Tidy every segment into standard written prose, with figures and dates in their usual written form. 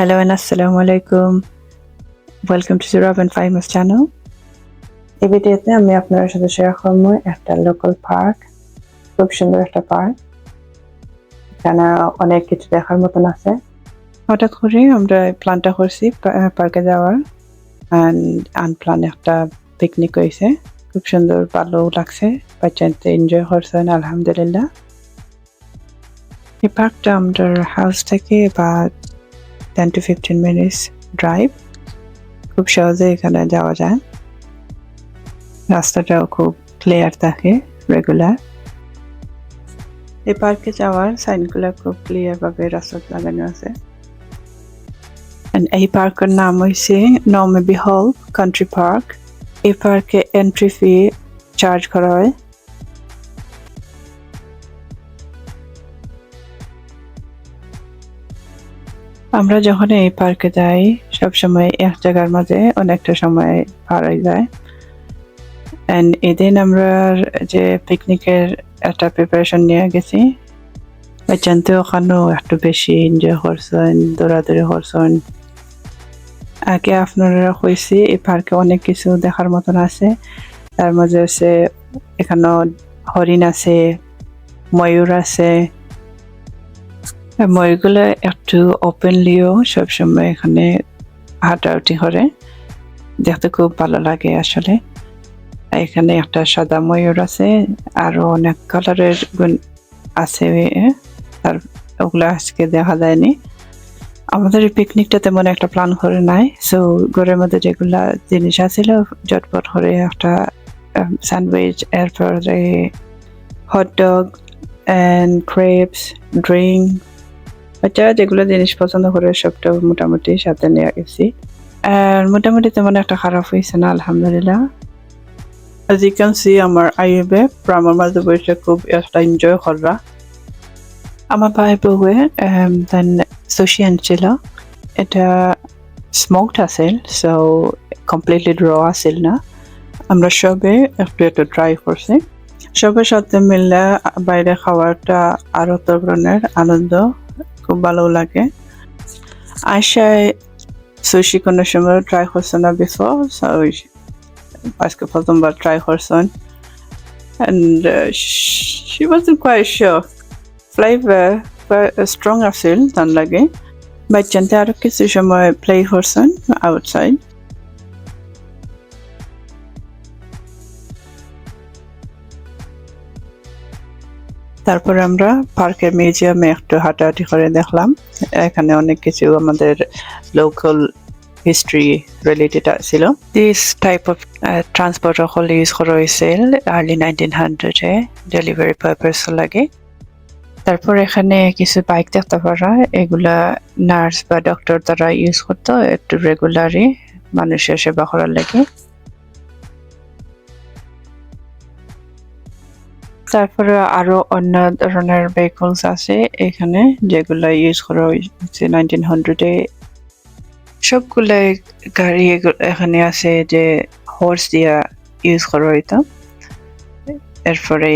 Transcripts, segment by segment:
Hello and Assalamu alaikum. Welcome to Zurab and Famous channel. এই ভিডিওতে আমি আপনাদের সাথে শেয়ার করব একটা লোকাল পার্ক, খুব সুন্দর একটা পার্ক। এখানে অনেক কিছু দেখার মতন আছে। হঠাৎ করে আমরা প্ল্যানটা করছি পার্কে যাওয়ার, আনপ্ল্যান একটা পিকনিক হয়েছে। খুব সুন্দর, ভালো লাগছে, বাচ্চাদের এনজয় করছেন আলহামদুলিল্লাহ। এই পার্কটা আমাদের হাউস থেকে বা 10 to 15 minutes ড্রাইভ, খুব সহজে এখানে যাওয়া যায়। রাস্তাটাও খুব ক্লিয়ার থাকে, রেগুলার। এই পার্কে যাওয়ার সাইনগুলো খুব ক্লিয়ার ভাবে রাস্তা লাগানো আছে। এই পার্কের নাম হয়েছে নরম্যানবি হল কান্ট্রি পার্ক। এই পার্কে এন্ট্রি ফি চার্জ করা হয়। আমরা যখন এই পার্কে যাই সবসময় এক জায়গার মাঝে অনেকটা সময় পার হয়ে যায়। এদিন আমরা যে পিকনিকের একটা প্রিপারেশন নিয়ে গেছি, জানতে ওখানেও একটু বেশি এনজয় করছেন, দৌড়াদৌড়ি করছেন। আগে আপনারা কইছি এই পার্কে অনেক কিছু দেখার মতন আছে। তার মাঝে আছে এখানে হরিণ আছে, ময়ূর আছে। ময়ূরগুলো একটু ওপেনলিও সবসময় এখানে হাঁটাহাঁটি করে, দেখতে খুব ভালো লাগে আসলে। এখানে একটা সাদা ময়ূর আছে, আরো অনেক কালারের আছে, আর ওগুলো আজকে দেখা যায়নি। আমাদের এই পিকনিকটা তেমন একটা প্ল্যান করে নাই, সো ঘরের মধ্যে যেগুলা জিনিস আছিল জটপট করে একটা স্যান্ডউইচ, এরপরে হটডগ এন্ড ক্রেপস, ড্রিঙ্ক, বাচ্চারা যেগুলো জিনিস পছন্দ করে সবটা মোটামুটি সাথে নিয়ে গেছি। আর মোটামুটি তেমন একটা খারাপ হয়েছে না আলহামদুলিল্লাহ। As you can see, আমার আইবে আমার মাঝে বসে খুব একটা এনজয় করা। আমার ভাই বউয়ে দেন সুশি আনছিল। এটা স্মোকড আছিল, সো কমপ্লিটলি র আছিল না। আমরা সবে একটু একটু ট্রাই করছি। সবার সাথে মিলে বাইরে খাওয়াটা আরো ধরনের আনন্দ, খুব ভালো লাগে। আশায় সুশি কোনো সময় ট্রাই করছে না বিফোর, সো আজকে প্রথমবার ট্রাই করছেন। And she wasn't quite sure. Flavor strong আছিল তার লাগে, বাট জানতে আরো কিছু সময় প্লে করছেন আউটসাইড। তারপর আমরা পার্কের মিউজিয়ামে একটু হাঁটাহাঁটি করে দেখলাম। এখানে অনেক কিছু আমাদের লোকাল হিস্ট্রি রিলেটেড ছিল। দিস টাইপ অফ ট্রান্সপোর্ট সকল ইউজ করা হয়েছিল আর্লি 1900-এ ডেলিভারি পারপাস লাগে। তারপর এখানে কিছু বাইক দেখতে পারা, এগুলা নার্স বা ডক্টর তারা ইউজ করতো একটু রেগুলারই মানুষের সেবা করার লাগে। তারপরে আরো অন্য ধরনের ভেহিকলস আছে এখানে, যেগুলা ইউজ করা হয়েছে 1900-এ। সবগুলা গাড়ি এখানে আছে যে হর্স দিয়া ইউজ করা হইতো। এরপরে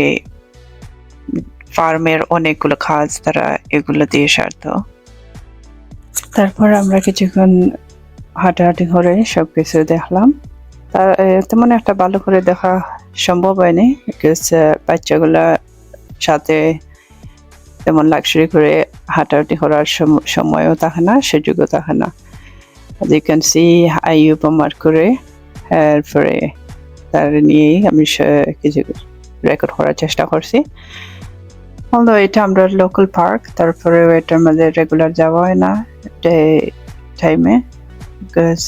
ফার্মের অনেকগুলো কাজ তারা এগুলো দিয়ে সারত। তারপর আমরা কিছুক্ষণ হাঁটাহাঁটি করে সবকিছু দেখলাম। তেমন একটা ভালো করে দেখা সম্ভব হয়নি, বাচ্চাগুলা সাথে তেমন লাক্সারি করে হাঁটাহাঁটি করার সময়ও থাকে না, সুযোগও থাকে না। As you can see, Ayub আমার করে, এরপরে তার নিয়েই আমি কিছু রেকর্ড করার চেষ্টা করছি। অলদো এটা আমরা লোকাল পার্ক, তারপরে এটার মধ্যে রেগুলার যাওয়া হয় না ডে টাইমে, বিকজ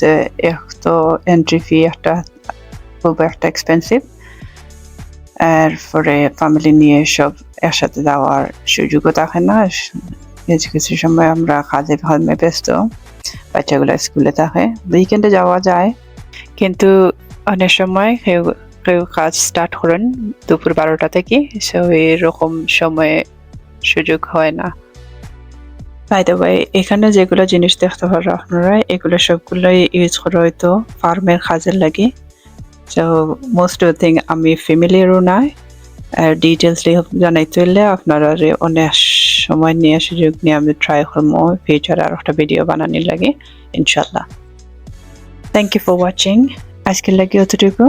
তো এন্ট্রি ফি একটা খুব একটা এক্সপেন্সিভ। এরপরে ফ্যামিলি নিয়ে সব একসাথে যাওয়ার সুযোগও থাকে না। কিছু কিছু সময় আমরা কাজে কর্মে ব্যস্ত, বাচ্চাগুলো স্কুলে থাকে। উইকেন্ডে যাওয়া যায়, কিন্তু অনেক সময় কেউ কাজ স্টার্ট করেন দুপুর 12টা থেকে, সো এরকম সময়ে সুযোগ হয় না। বাই দ্য ওয়ে, এখানে যেগুলো জিনিস দেখতে পারো আপনারা, এগুলো সবগুলোই ইউজ করা হয়তো ফার্মের কাজের লাগে। সো মোস্ট অফ থিং আমি ফ্যামিলিরও না, ডিটেলসলি জানাইতে হলে আপনারা অনেক সময় নিয়ে সুযোগ নিয়ে আমি ট্রাই করবো ফিউচার আর একটা ভিডিও বানানোর লাগে ইনশাল্লাহ। Thank you for watching. আজকের লাগে অতটুকু।